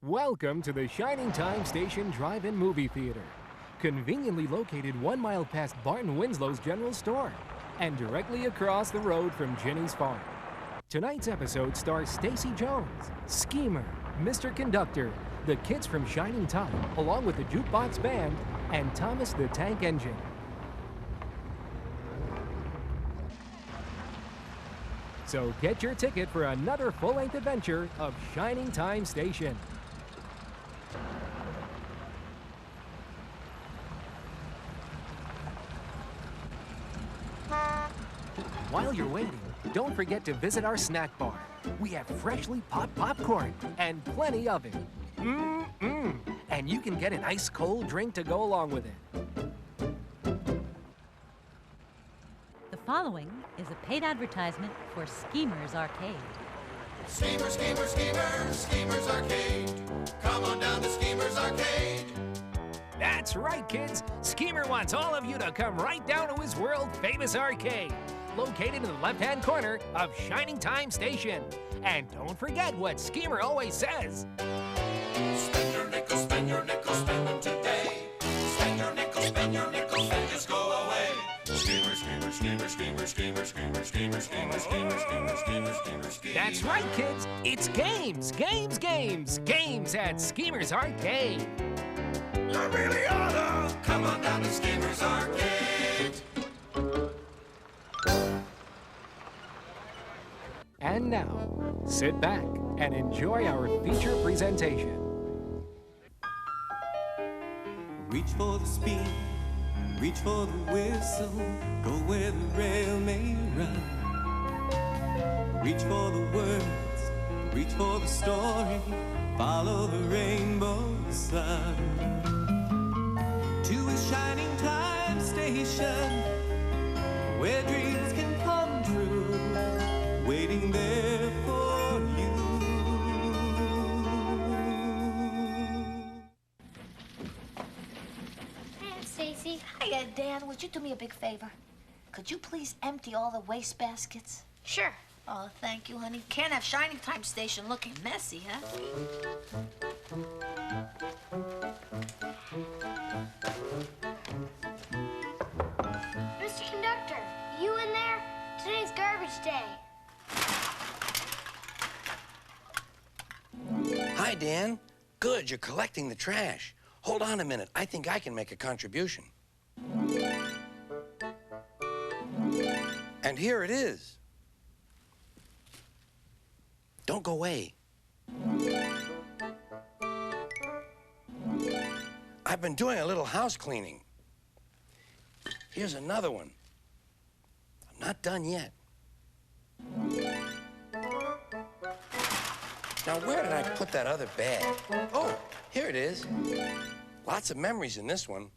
Welcome to the Shining Time Station Drive-In Movie Theater. Conveniently located 1 mile past Barton Winslow's General Store and directly across the road from Ginny's Farm. Tonight's episode stars Stacy Jones, Schemer, Mr. Conductor, the kids from Shining Time, along with the Jukebox Band, and Thomas the Tank Engine. So get your ticket for another full-length adventure of Shining Time Station. While you're waiting, don't forget to visit our snack bar. We have freshly popped popcorn and plenty of it. And you can get an ice cold drink to go along with it. The following is a paid advertisement for Schemer's Arcade. Schemer, Schemer, Schemer, Schemer's Arcade. Come on down to Schemer's Arcade. That's right, kids. Schemer wants all of you to come right down to his world-famous arcade, located in the left-hand corner of Shining Time Station. And don't forget what Schemer always says. Spend your nickels, spend your nickels, spend them today. Spend your nickels, spend your nickels, and just go away. Schemer, Schemer, Schemer, Schemer, Schemer, Schemer, Schemer, Schemer, Schemer, Schemer, Schemer, Schemer, Schemer. That's right, kids. It's games, games, games, games at Schemer's Arcade. You really oughta come on down to Schemer's Arcade. And now, sit back and enjoy our feature presentation. Reach for the speed, reach for the whistle, go where the rail may run. Reach for the words, reach for the story, follow the rainbow sun. To a shining time station, where dreams can come true, waiting there for you. Hey, I'm Stacy. Hiya, Dan. Would you do me a big favor? Could you please empty all the waste baskets? Sure. Oh, thank you, honey. Can't have Shining Time Station looking messy, huh? Mr. Conductor, you in there? Today's garbage day. Hi, Dan. Good, you're collecting the trash. Hold on a minute. I think I can make a contribution. And here it is. Don't go away. I've been doing a little house cleaning. Here's another one. I'm not done yet. Now, where did I put that other bag? Oh, here it is. Lots of memories in this one,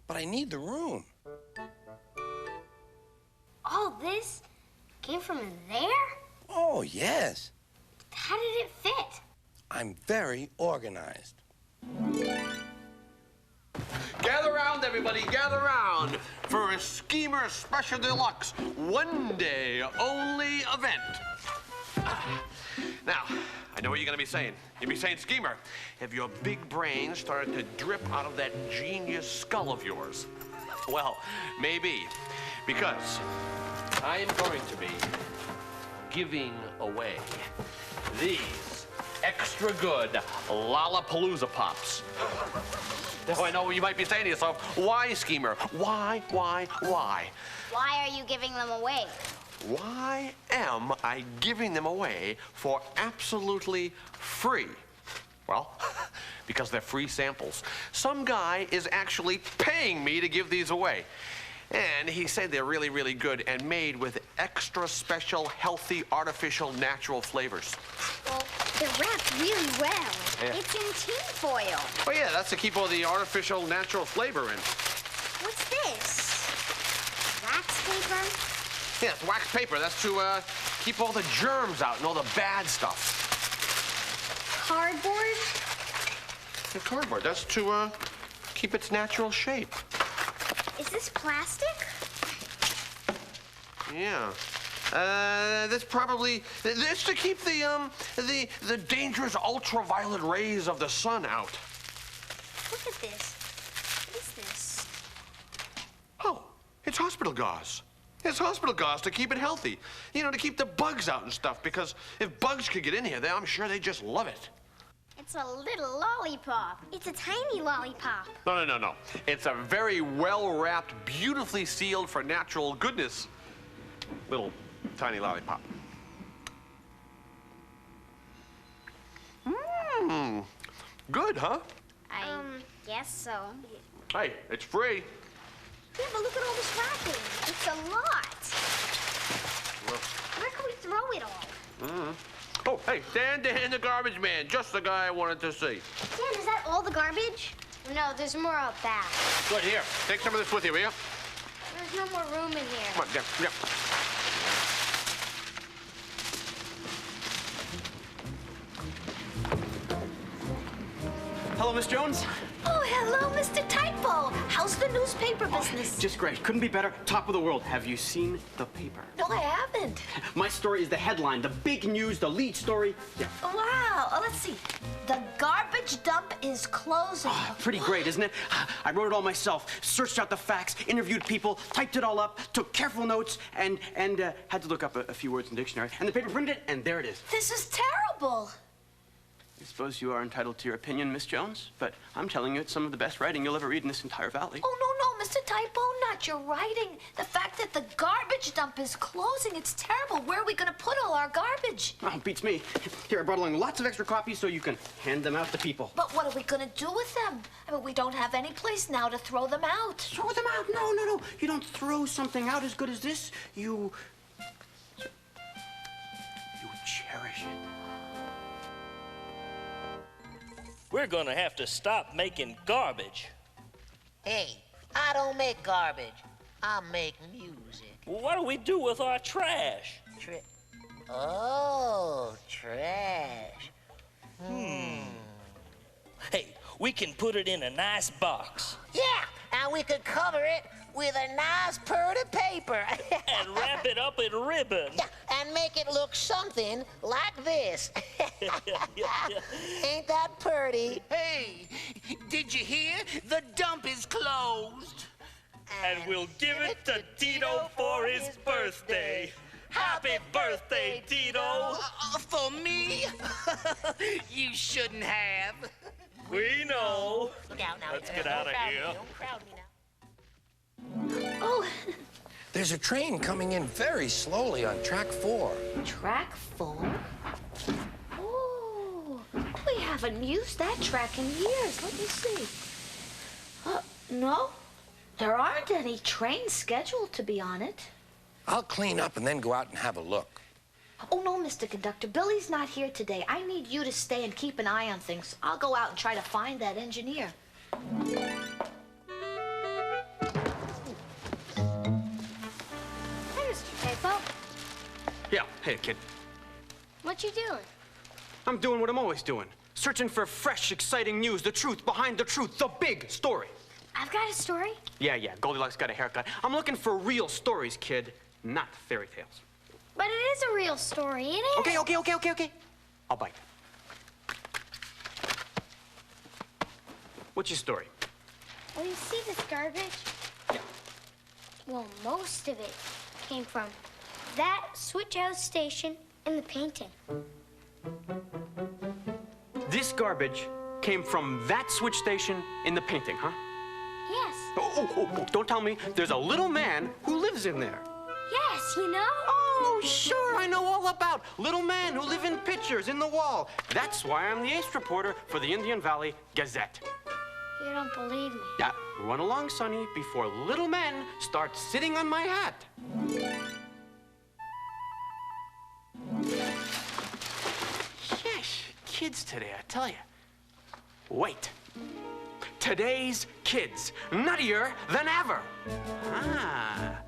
but I need the room. All this came from in there? Oh, yes. How did it fit? I'm very organized. Gather round, everybody, gather round for a Schemer Special Deluxe one-day only event. Now, I know what you're gonna be saying. You'll be saying, Schemer, have your big brain started to drip out of that genius skull of yours? Well, maybe, because I am going to be giving away these extra good Lollapalooza Pops. Now, I know what you might be saying to yourself, why, Schemer? Why? Why are you giving them away? Why am I giving them away for absolutely free? Well, because they're free samples. Some guy is actually paying me to give these away. And he said they're really, really good and made with extra special, healthy, artificial, natural flavors. Well, they're wrapped really well. Yeah. It's in tin foil. Oh, yeah, that's to keep all the artificial, natural flavor in. What's this? Wax paper? Yeah, it's wax paper. That's to keep all the germs out and all the bad stuff. Cardboard? And cardboard. That's to keep its natural shape. Is this plastic? Yeah. That's probably it's to keep the dangerous ultraviolet rays of the sun out. Look at this. What is this? Oh, it's hospital gauze. It's hospital gauze to keep it healthy. You know, to keep the bugs out and stuff, because if bugs could get in here, I'm sure they just love it. It's a little lollipop. It's a tiny lollipop. No. It's a very well-wrapped, beautifully sealed for natural goodness little tiny lollipop. Mmm. Good, huh? I guess so. Hey, it's free. Yeah, but look at all this wrapping. It's a lot. Where can we throw it all? Oh, hey, Dan, the garbage man. Just the guy I wanted to see. Dan, is that all the garbage? No, there's more out back. Good, here. Take some of this with you, will you? There's no more room in here. Come on, yeah. Hello, Miss Jones. Oh, hello, Mr. Typo. How's the newspaper business? Just great. Couldn't be better. Top of the world. Have you seen the paper? No, I haven't. My story is the headline, the big news, the lead story. Yeah. Wow. Oh, let's see. The garbage dump is closing. Pretty great, isn't it? I wrote it all myself, searched out the facts, interviewed people, typed it all up, took careful notes, and had to look up a few words in the dictionary. And the paper printed it, and there it is. This is terrible. I suppose you are entitled to your opinion, Miss Jones, but I'm telling you it's some of the best writing you'll ever read in this entire valley. Oh, no, Mr. Typo, not your writing. The fact that the garbage dump is closing, it's terrible. Where are we going to put all our garbage? Oh, beats me. Here, I brought along lots of extra copies so you can hand them out to people. But what are we going to do with them? I mean, we don't have any place now to throw them out. Throw them out? No. You don't throw something out as good as this. You cherish it. We're gonna have to stop making garbage. Hey, I don't make garbage. I make music. Well, what do we do with our trash? Trash. Hey, we can put it in a nice box. Yeah, and we could cover it with a nice purty paper. And wrap it up in ribbon. Yeah, and make it look something like this. Ain't that pretty? Hey, did you hear? The dump is closed. And we'll give it to Tito for his birthday. Happy birthday, Tito! For me? You shouldn't have. We know. Now, Let's get out of here. Don't crowd me now. Oh, There's a train coming in very slowly on track 4. track 4? Oh, we haven't used that track in years. Let me see. No, there aren't any trains scheduled to be on it. I'll clean up and then go out and have a look. Oh, no, Mr. Conductor. Billy's not here today. I need you to stay and keep an eye on things. I'll go out and try to find that engineer. Hey, Mr. Typo. Yeah, hey, kid. What you doing? I'm doing what I'm always doing. Searching for fresh, exciting news, the truth behind the truth, the big story. I've got a story. Yeah, Goldilocks got a haircut. I'm looking for real stories, kid, not fairy tales. But it is a real story, it is. Okay. I'll bite. What's your story? Well, you see this garbage? Yeah. Well, most of it came from that switch house station in the painting. This garbage came from that switch station in the painting, huh? Yes. Oh, don't tell me there's a little man who lives in there. Yes, you know? Oh, sure, I know all about little men who live in pictures in the wall. That's why I'm the ace reporter for the Indian Valley Gazette. You don't believe me. Yeah, run along, Sonny, before little men start sitting on my hat. Sheesh, kids today, I tell you. Wait. Today's kids, nuttier than ever. Ah.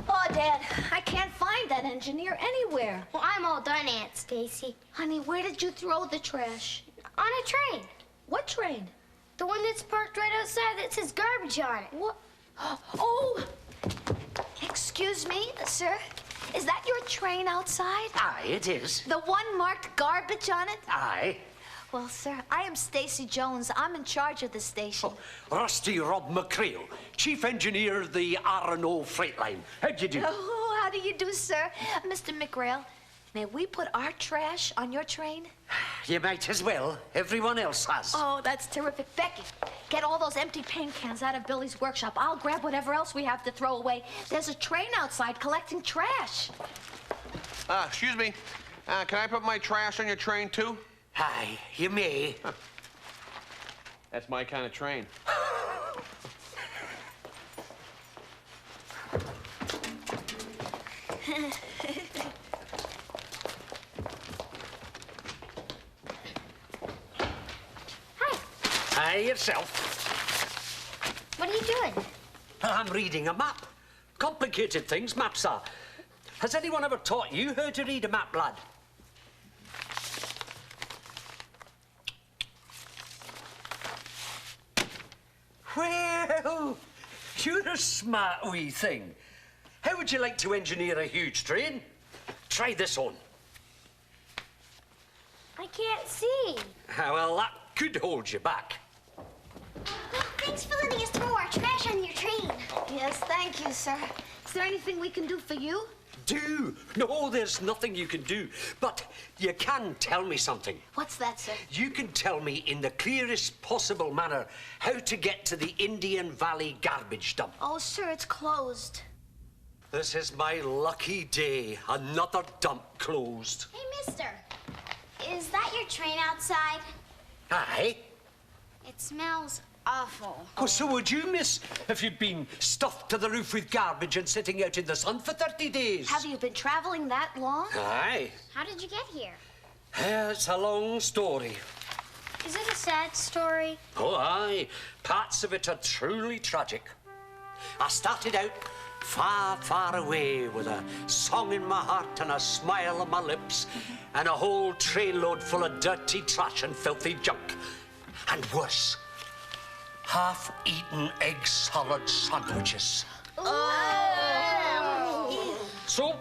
Oh, Dad, I can't find that engineer anywhere. Well, I'm all done, Aunt Stacy. Honey, where did you throw the trash? On a train. What train? The one that's parked right outside that says garbage on it. What? Oh! Excuse me, sir. Is that your train outside? Aye, it is. The one marked garbage on it? Aye. Well, sir, I am Stacy Jones. I'm in charge of the station. Oh, Rusty Rob McCrail, Chief Engineer of the R&O Freight Line. How'd you do? Oh, how do you do, sir? Mr. McRail, may we put our trash on your train? You might as well. Everyone else has. Oh, that's terrific. Becky, get all those empty paint cans out of Billy's workshop. I'll grab whatever else we have to throw away. There's a train outside collecting trash. Excuse me. Can I put my trash on your train, too? Aye, you may. Huh. That's my kind of train. Hi, yourself. What are you doing? I'm reading a map. Complicated things maps are. Has anyone ever taught you how to read a map, lad? Well, you're a smart wee thing. How would you like to engineer a huge train? Try this on. I can't see. Well, that could hold you back. Thanks for letting us throw our trash on your train. Yes, thank you, sir. Is there anything we can do for you? Do? No, there's nothing you can do. But you can tell me something. What's that, sir? You can tell me in the clearest possible manner how to get to the Indian Valley garbage dump. Oh, sir, it's closed. This is my lucky day. Another dump closed. Hey, mister. Is that your train outside? Aye. It smells awful. Oh, so would you, miss, if you'd been stuffed to the roof with garbage and sitting out in the sun for 30 days? Have you been traveling that long? Aye. How did you get here? It's a long story. Is it a sad story? Oh, aye. Parts of it are truly tragic. I started out far, far away with a song in my heart and a smile on my lips and a whole trainload full of dirty trash and filthy junk. And worse, half-eaten egg salad sandwiches. Oh. So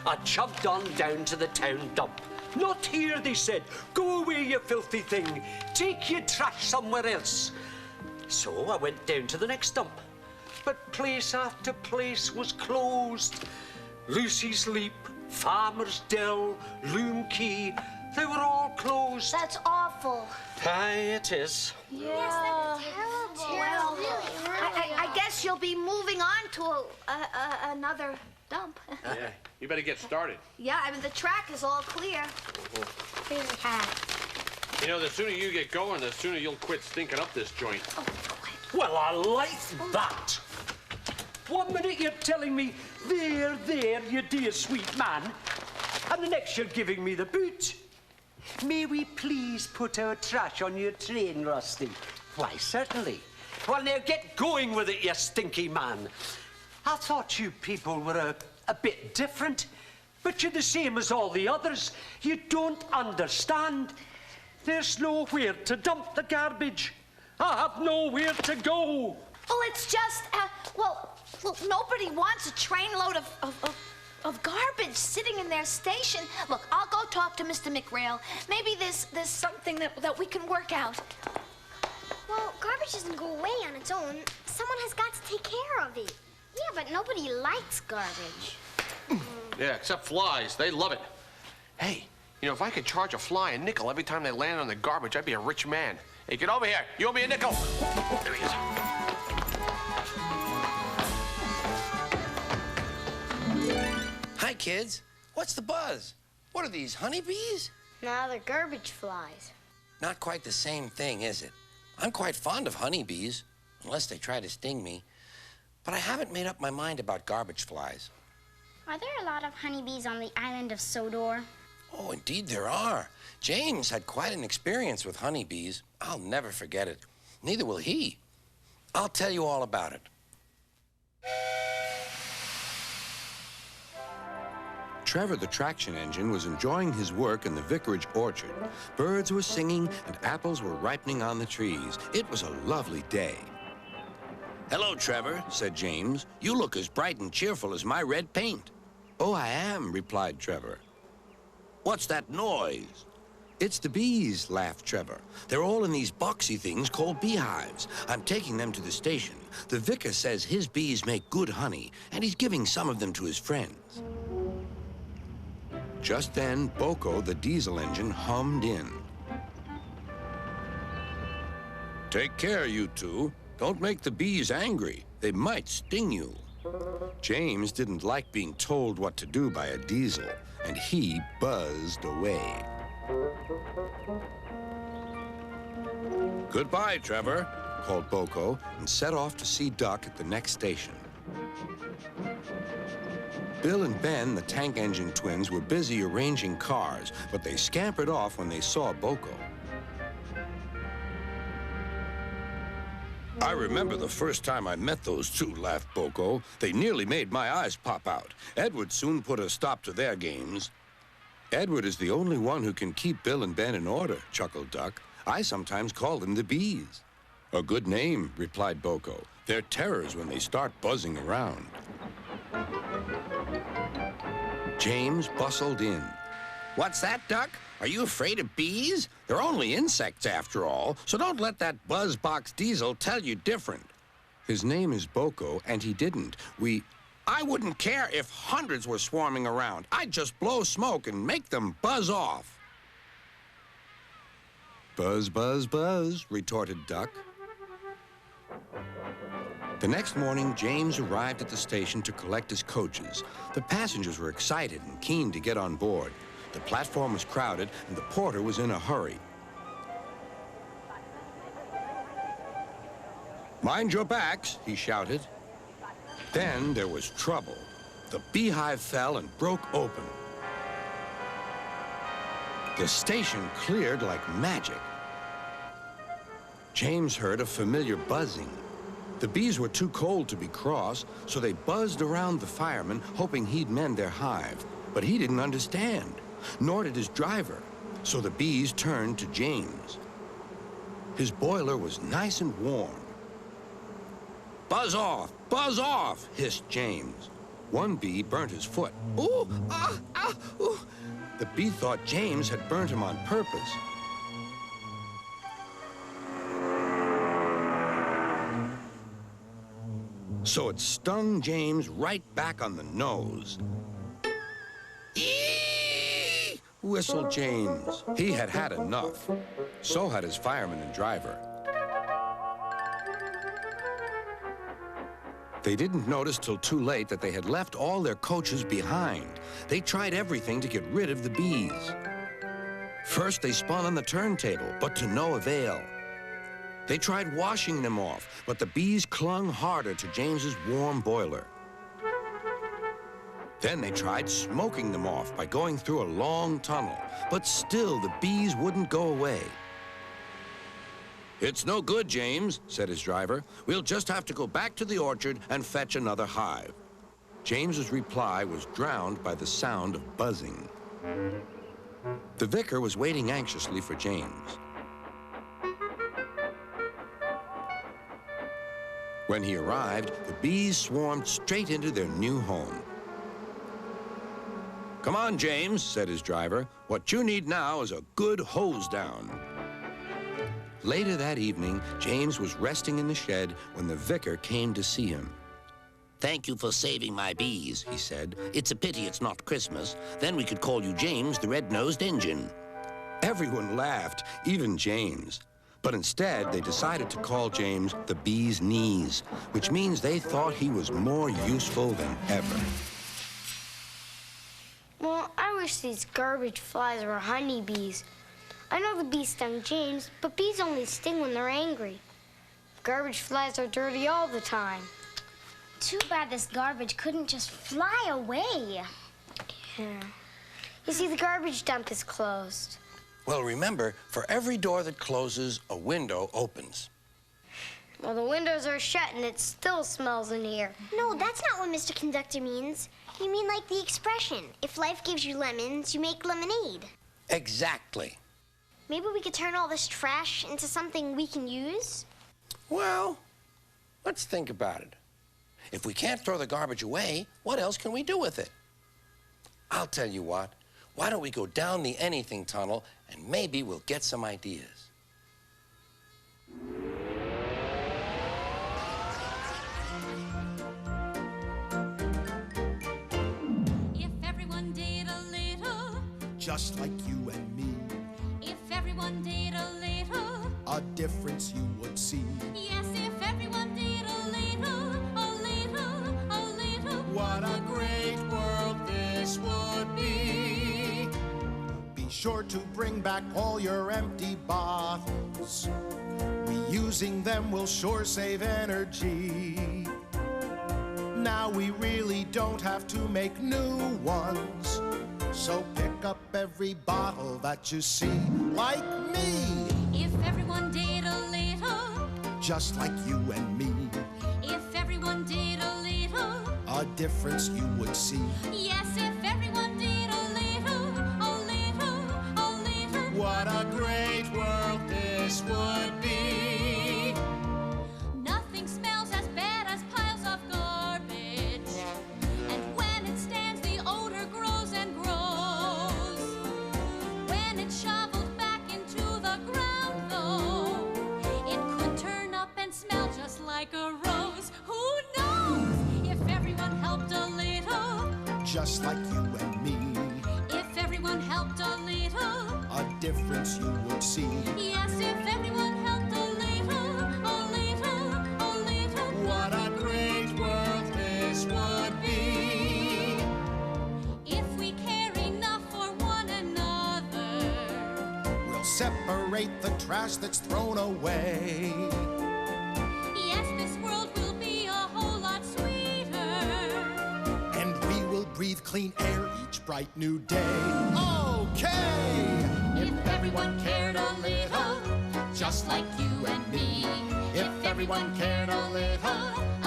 I chugged on down to the town dump. Not here, they said. Go away, you filthy thing. Take your trash somewhere else. So I went down to the next dump. But place after place was closed. Lucy's Leap, Farmer's Dell, Loom Key, they were all closed. That's awful. Aye, it is. Yeah. Yes, that's terrible. Well, Really. I guess you'll be moving on to another dump. Yeah, you better get started. Yeah, I mean, the track is all clear. Here's a hat. You know, the sooner you get going, the sooner you'll quit stinking up this joint. Oh, Well, I like that. 1 minute you're telling me, there, you dear sweet man, and the next you're giving me the boot. May we please put our trash on your train, Rusty? Why, certainly. Well, now get going with it, you stinky man. I thought you people were a bit different, but you're the same as all the others. You don't understand. There's nowhere to dump the garbage. I have nowhere to go. Well, it's just, well, look, nobody wants a trainload of garbage sitting in their station. Look, I'll go talk to Mr. McRail. Maybe there's something that we can work out. Well, garbage doesn't go away on its own. Someone has got to take care of it. Yeah, but nobody likes garbage. Yeah, except flies. They love it. Hey, you know, if I could charge a fly a nickel every time they land on the garbage, I'd be a rich man. Hey, get over here. You owe me a nickel. There he is. Hi, kids. What's the buzz? What are these, honeybees? No, they're garbage flies. Not quite the same thing, is it? I'm quite fond of honeybees, unless they try to sting me. But I haven't made up my mind about garbage flies. Are there a lot of honeybees on the island of Sodor? Oh, indeed there are. James had quite an experience with honeybees. I'll never forget it. Neither will he. I'll tell you all about it. Trevor the traction engine was enjoying his work in the vicarage orchard, birds were singing and apples were ripening on the trees. It was a lovely day. "Hello, Trevor," said James. "You look as bright and cheerful as my red paint." "Oh, I am," replied Trevor. "What's that noise?" "It's the bees," laughed Trevor. "They're all in these boxy things called beehives. I'm taking them to the station. The vicar says his bees make good honey, and he's giving some of them to his friends." Just then, Boko, the diesel engine, hummed in. "Take care, you two. Don't make the bees angry. They might sting you." James didn't like being told what to do by a diesel, and he buzzed away. "Goodbye, Trevor," called Boko, and set off to see Duck at the next station. Bill and Ben, the tank engine twins, were busy arranging cars, but they scampered off when they saw Boko. "I remember the first time I met those two," laughed Boko. "They nearly made my eyes pop out. Edward soon put a stop to their games." "Edward is the only one who can keep Bill and Ben in order," chuckled Duck. "I sometimes call them the bees." "A good name," replied Boko. "They're terrors when they start buzzing around." James bustled in. "What's that, Duck? Are you afraid of bees? They're only insects after all, so don't let that buzzbox diesel tell you different." "His name is Boko, and he didn't. I wouldn't care if hundreds were swarming around. I'd just blow smoke and make them buzz off." "Buzz, buzz, buzz," retorted Duck. The next morning, James arrived at the station to collect his coaches. The passengers were excited and keen to get on board. The platform was crowded, and the porter was in a hurry. "Mind your backs," he shouted. Then there was trouble. The beehive fell and broke open. The station cleared like magic. James heard a familiar buzzing. The bees were too cold to be cross, so they buzzed around the fireman, hoping he'd mend their hive. But he didn't understand, nor did his driver, so the bees turned to James. His boiler was nice and warm. Buzz off, hissed James. One bee burnt his foot. "Ooh, ah, ah, ooh." The bee thought James had burnt him on purpose. So it stung James right back on the nose. "Eee!" whistled James. He had had enough. So had his fireman and driver. They didn't notice till too late that they had left all their coaches behind. They tried everything to get rid of the bees. First, they spun on the turntable, but to no avail. They tried washing them off, but the bees clung harder to James's warm boiler. Then they tried smoking them off by going through a long tunnel, but still the bees wouldn't go away. "It's no good, James," said his driver. "We'll just have to go back to the orchard and fetch another hive." James's reply was drowned by the sound of buzzing. The vicar was waiting anxiously for James. When he arrived, the bees swarmed straight into their new home. "Come on, James," said his driver. "What you need now is a good hose down." Later that evening, James was resting in the shed when the vicar came to see him. Thank you for saving my bees, he said. It's a pity it's not Christmas. Then we could call you James the Red-Nosed Engine. Everyone laughed, even James. But instead, they decided to call James the Bee's Knees, which means they thought he was more useful than ever. Well, I wish these garbage flies were honeybees. I know the bees stung James, but bees only sting when they're angry. Garbage flies are dirty all the time. Too bad this garbage couldn't just fly away. Yeah. You see, the garbage dump is closed. Well, remember, for every door that closes, a window opens. Well, the windows are shut and it still smells in here. No, that's not what Mr. Conductor means. You mean like the expression, if life gives you lemons, you make lemonade. Exactly. Maybe we could turn all this trash into something we can use? Well, let's think about it. If we can't throw the garbage away, what else can we do with it? I'll tell you what. Why don't we go down the anything tunnel and maybe we'll get some ideas. If everyone did a little, just like you and me, if everyone did a little, a difference you would see. yes, if everyone did a little, a little, a little, What a great world this would be. Be sure to bring back all your empty bottles. Reusing them will sure save energy. Now we really don't have to make new ones. So pick up every bottle that you see, like me, if everyone did a little, just like you and me. if everyone did a little, A difference you would see. yes, if everyone did a little, a little, a little, What a great world this would be. nothing smells as bad as piles of garbage. And when it stands, the odor grows and grows. When it's shoveled back into the ground, though, it could turn up and smell just like a rose. Who knows? If everyone helped a little, Just like you and me, if everyone helped a little, a difference you would see. yes, if everyone helped a little, a little, a little, What a great world this would be. if we care enough for one another, We'll separate the trash that's thrown away. yes, this world will be a whole lot sweeter. And we will breathe clean air each bright new day. Okay! If everyone cared a little, Just like you and me. If everyone cared a little,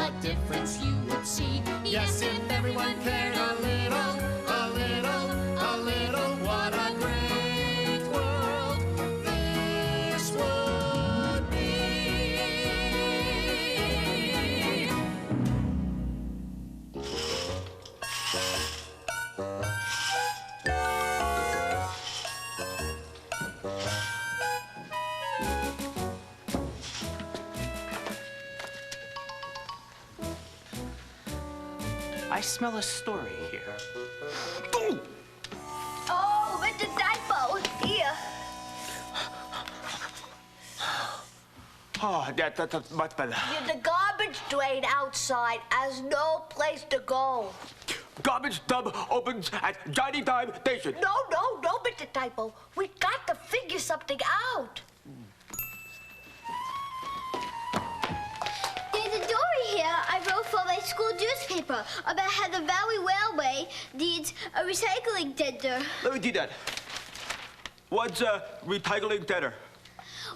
a difference you would see. yes, if everyone cared a little, a little, a little, what a great world this would be. I smell a story here. Oh, Mr. Typo, here. Oh, that's much better. The garbage drain outside has no place to go. Garbage tub opens at Johnny Time Station. No, Mr. Typo. We got to figure something out. There's a story here I wrote for my school newspaper about how the Valley Railway needs a recycling center. Let me do that. What's a recycling center?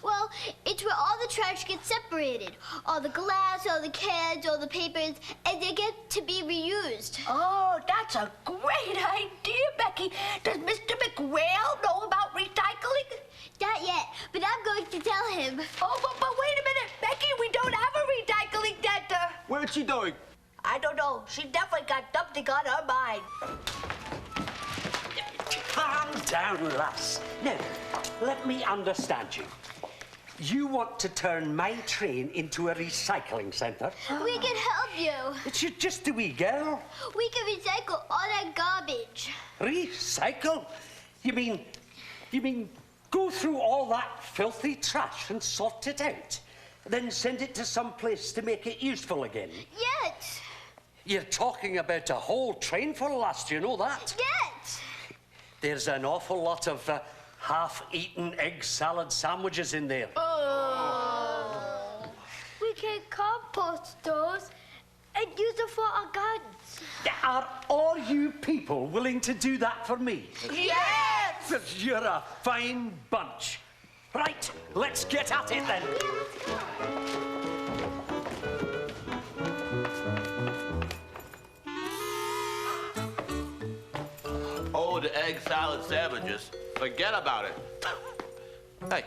Well, it's where all the trash gets separated. All the glass, all the cans, all the papers, and they get to be reused. Oh, that's a great idea, Becky. Does Mr. McRail know about recycling? Not yet, but I'm going to tell him. Oh, but wait a minute, Becky, we don't have a recycling center. Where's she going? I don't know. She definitely got something on her mind. Calm down, lass. Now, let me understand you. You want to turn my train into a recycling centre? We can help you. It's just a wee girl. We can recycle all that garbage. Recycle? You mean go through all that filthy trash and sort it out, then send it to some place to make it useful again? Yes. You're talking about a whole train full, lass, do you know that? Yes. There's an awful lot of half-eaten egg salad sandwiches in there. Oh. We can compost those and use them for our gardens. Are all you people willing to do that for me? Yes! You're a fine bunch. Right, let's get at it then. Oh, the egg salad sandwiches. Forget about it. Hey,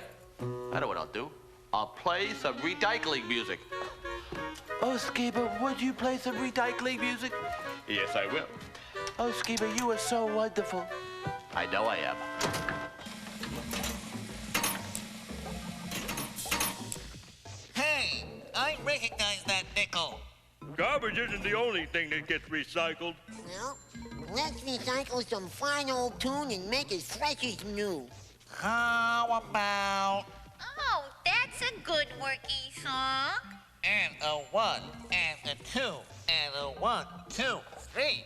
I know what I'll do. I'll play some recycling music. Oh, Skeeter, would you play some recycling music? Yes, I will. Oh, Skeeter, you are so wonderful. I know I am. Hey, I recognize that nickel. Garbage isn't the only thing that gets recycled. Well, let's recycle some fine old tune and make it fresh as new. How about... Oh, that's a good worky song. And a 1, and a 2, and a 1, 2, 3.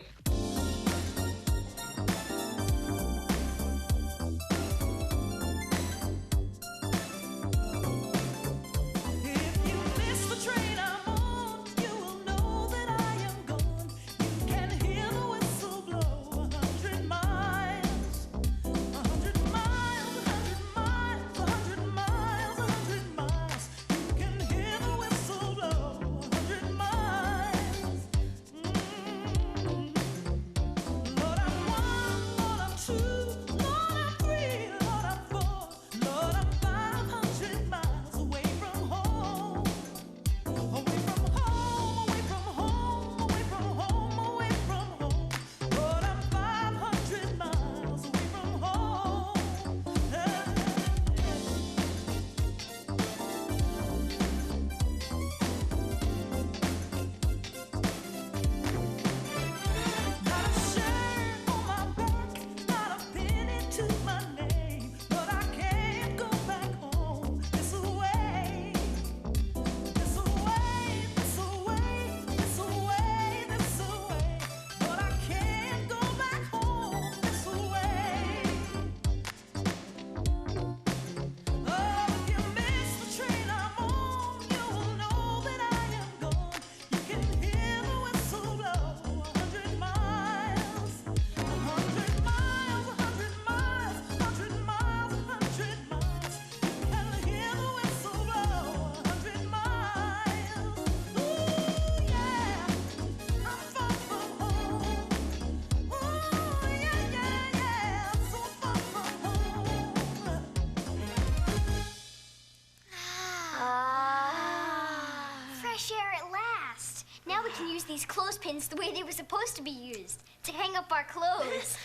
Now we can use these clothespins the way they were supposed to be used, to hang up our clothes.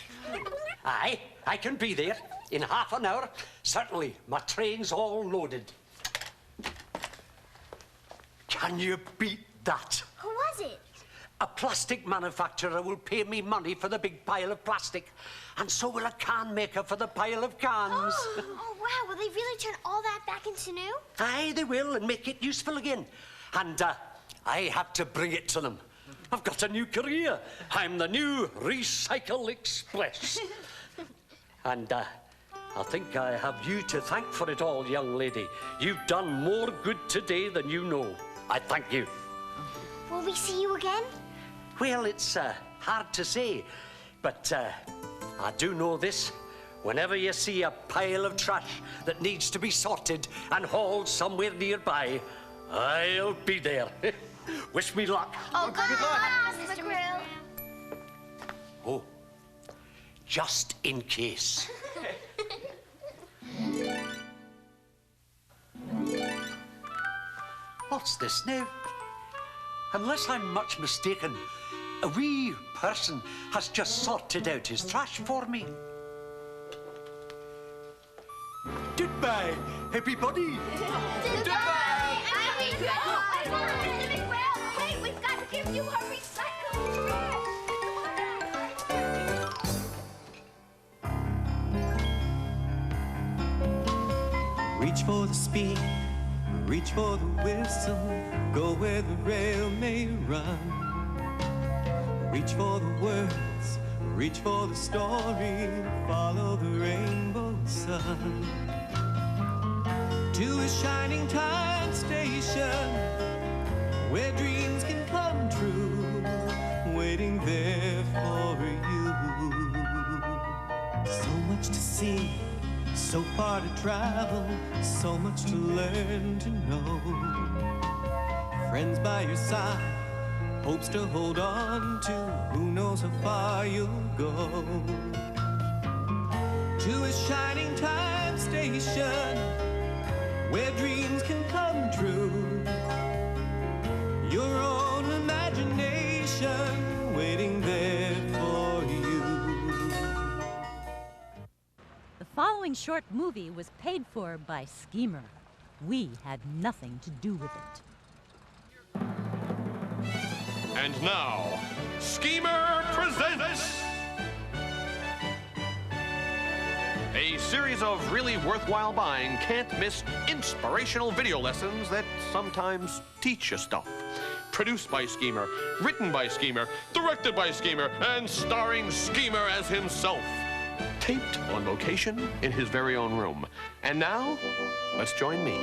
Aye, I can be there in half an hour. Certainly, my train's all loaded. Can you beat that? Who was it? A plastic manufacturer will pay me money for the big pile of plastic, and so will a can maker for the pile of cans. Oh, wow. Will they really turn all that back into new? Aye, they will, and make it useful again. And I have to bring it to them. I've got a new career. I'm the new Recycle Express. And I think I have you to thank for it all, young lady. You've done more good today than you know. I thank you. Will we see you again? Well, it's hard to say, but I do know this. Whenever you see a pile of trash that needs to be sorted and hauled somewhere nearby, I'll be there. Wish me luck. Oh, good luck, Mr. McGrill. Oh, just in case. What's this now? Unless I'm much mistaken, a wee person has just sorted out his trash for me. Goodbye, everybody. Goodbye, Mr. McGrill. Wait, we've got to give you our recycling trash. Reach for the speed, reach for the whistle, go where the rail may run. Reach for the words, reach for the story, follow the rainbow sun. To a shining time station, where dreams can come true, waiting there for you. So much to see, so far to travel, so much to learn to know. Friends by your side, hopes to hold on to, who knows how far you'll go. to a shining time station where dreams can come true. Your own imagination waiting there for you. The following short movie was paid for by Schemer. We had nothing to do with it. And now, Schemer presents a series of really worthwhile buying, can't-miss inspirational video lessons that sometimes teach you stuff. Produced by Schemer, written by Schemer, directed by Schemer, and starring Schemer as himself. Taped on location in his very own room. And now, let's join me.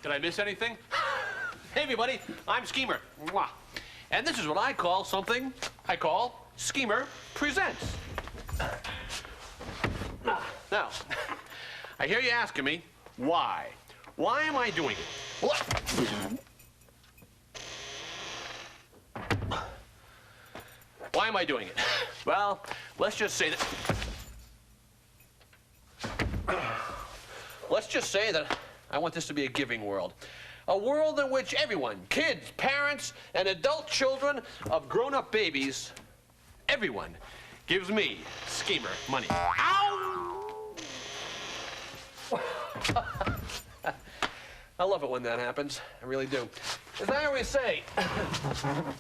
Did I miss anything? Hey, everybody, I'm Schemer. Mwah. And this is what I call something I call Schemer Presents. Now, I hear you asking me, why? Why am I doing it? Why am I doing it? Well, let's just say that I want this to be a giving world. A world in which everyone, kids, parents, and adult children of grown-up babies, everyone gives me, Schemer, money. Ow! I love it when that happens. I really do. As I always say,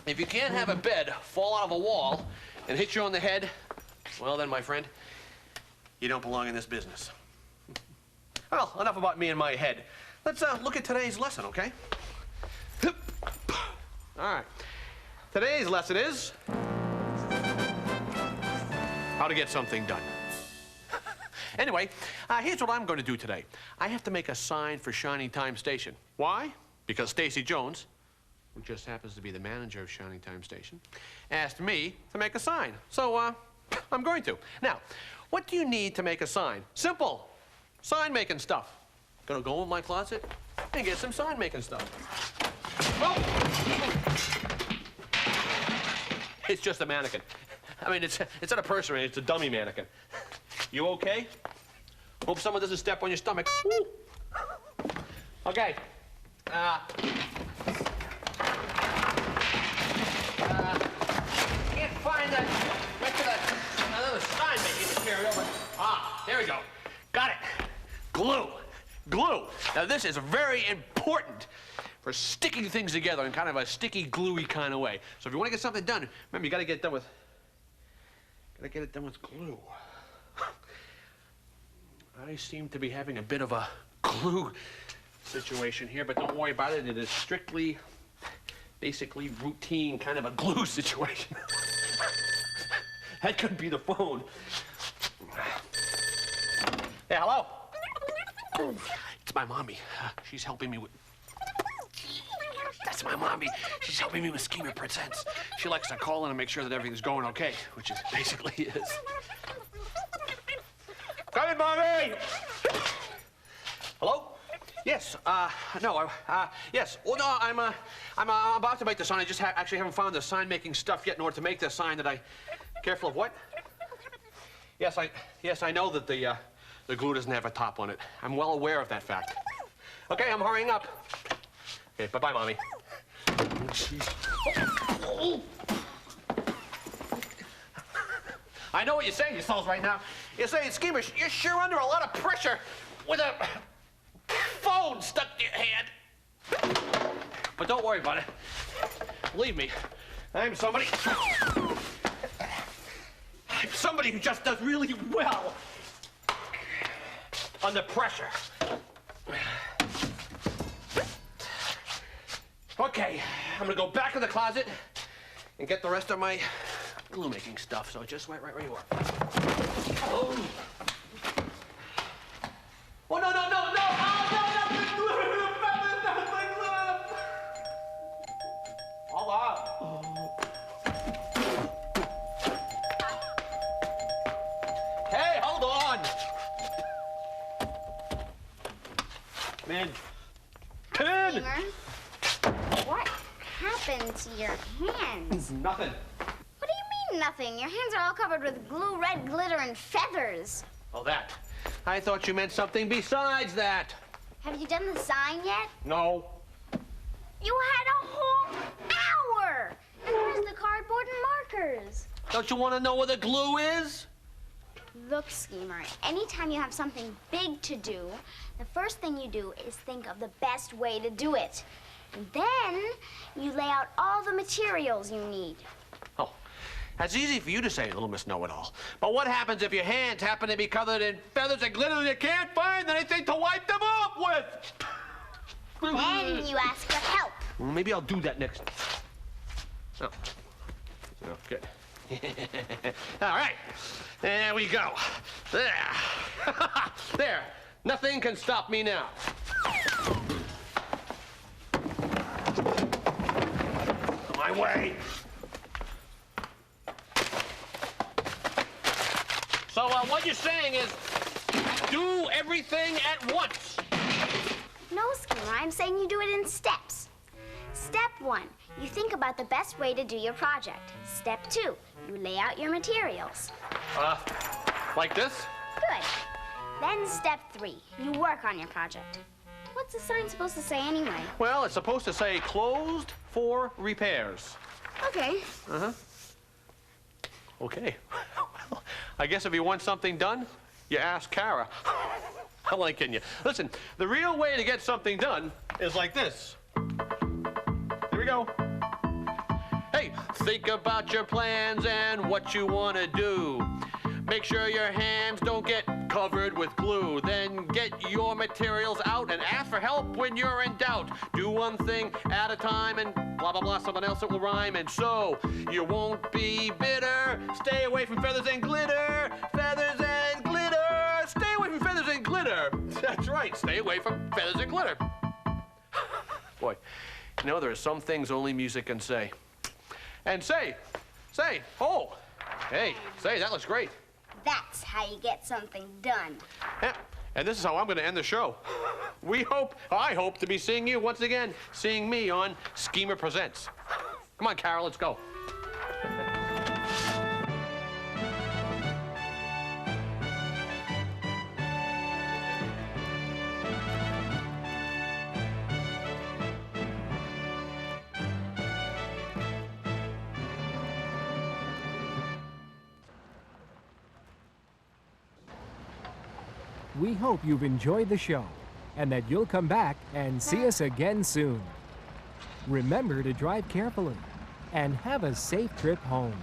if you can't have a bed fall out of a wall and hit you on the head, well then, my friend, you don't belong in this business. Well, enough about me and my head. Let's look at today's lesson, okay? All right. Today's lesson is how to get something done. Anyway, here's what I'm going to do today. I have to make a sign for Shining Time Station. Why? Because Stacy Jones, who just happens to be the manager of Shining Time Station, asked me to make a sign. So, I'm going to. Now, what do you need to make a sign? Simple. Sign-making stuff. Gonna go in my closet and get some sign-making stuff. Oh! It's just a mannequin. I mean, it's not a person, it's a dummy mannequin. You okay? Hope someone doesn't step on your stomach. Woo. Okay. Can't find that another sign-making material, but there we go. Got it. Glue. Glue. Now, this is very important for sticking things together in kind of a sticky, gluey kind of way. So if you want to get something done, remember, you got to get it done with glue. I seem to be having a bit of a glue situation here, but don't worry about it. It is strictly, basically routine kind of a glue situation. That could be the phone. Hey, hello? It's my mommy. She's helping me with... That's my mommy. She's helping me with Schemer Presents. She likes to call in and make sure that everything's going okay, which is basically is. Come in, Mommy! Hello? Yes, no, yes. Oh, no, I'm about to make the sign. I just actually haven't found the sign-making stuff yet in order to make the sign that I... Careful of what? Yes, I know that the glue doesn't have a top on it. I'm well aware of that fact. Okay, I'm hurrying up. Okay, bye-bye, Mommy. I know what you're saying yourselves right now. You're saying, Schemer, you're sure under a lot of pressure with a phone stuck to your hand. But don't worry about it. Believe me, I'm somebody who just does really well under pressure. Okay, I'm gonna go back in the closet and get the rest of my glue-making stuff, so just wait right where you are. Oh, oh no, no, no, no! Oh, no, no! Hold on. Hey, hold on! Man. Come in! What? happened to your hands? Nothing. What do you mean, nothing? Your hands are all covered with glue, red glitter, and feathers. Oh, that. I thought you meant something besides that. Have you done the sign yet? No. You had a whole hour! And where's the cardboard and markers? Don't you want to know where the glue is? Look, Schemer, anytime you have something big to do, the first thing you do is think of the best way to do it. And then you lay out all the materials you need. Oh, that's easy for you to say, little Miss Know-It-All. But what happens if your hands happen to be covered in feathers and glitter and you can't find anything to wipe them off with? Then you ask for help. Well, maybe I'll do that next. Oh. Oh, good. All right. There we go. There. There. Nothing can stop me now. My way. So what you're saying is do everything at once. No, Schemer, I'm saying you do it in steps. Step 1, you think about the best way to do your project. Step 2, you lay out your materials. Like this? Good. Then step 3, you work on your project. What's the sign supposed to say anyway? Well, it's supposed to say closed for repairs. Okay. Uh-huh. Okay. Well, I guess if you want something done, you ask Kara. I'm only kidding you. Listen, the real way to get something done is like this. Here we go. Hey, think about your plans and what you want to do. Make sure your hands don't get covered with glue. Then get your materials out and ask for help when you're in doubt. Do one thing at a time and blah, blah, blah, something else that will rhyme. And so you won't be bitter. Stay away from feathers and glitter. Feathers and glitter. Stay away from feathers and glitter. That's right, stay away from feathers and glitter. Boy, you know, there are some things only music can say. And say, oh, hey, say, that looks great. That's how you get something done. Yeah, and this is how I'm going to end the show. I hope to be seeing you once again, seeing me on Schemer Presents. Come on, Carol, let's go. We hope you've enjoyed the show and that you'll come back and see us again soon. Remember to drive carefully and have a safe trip home.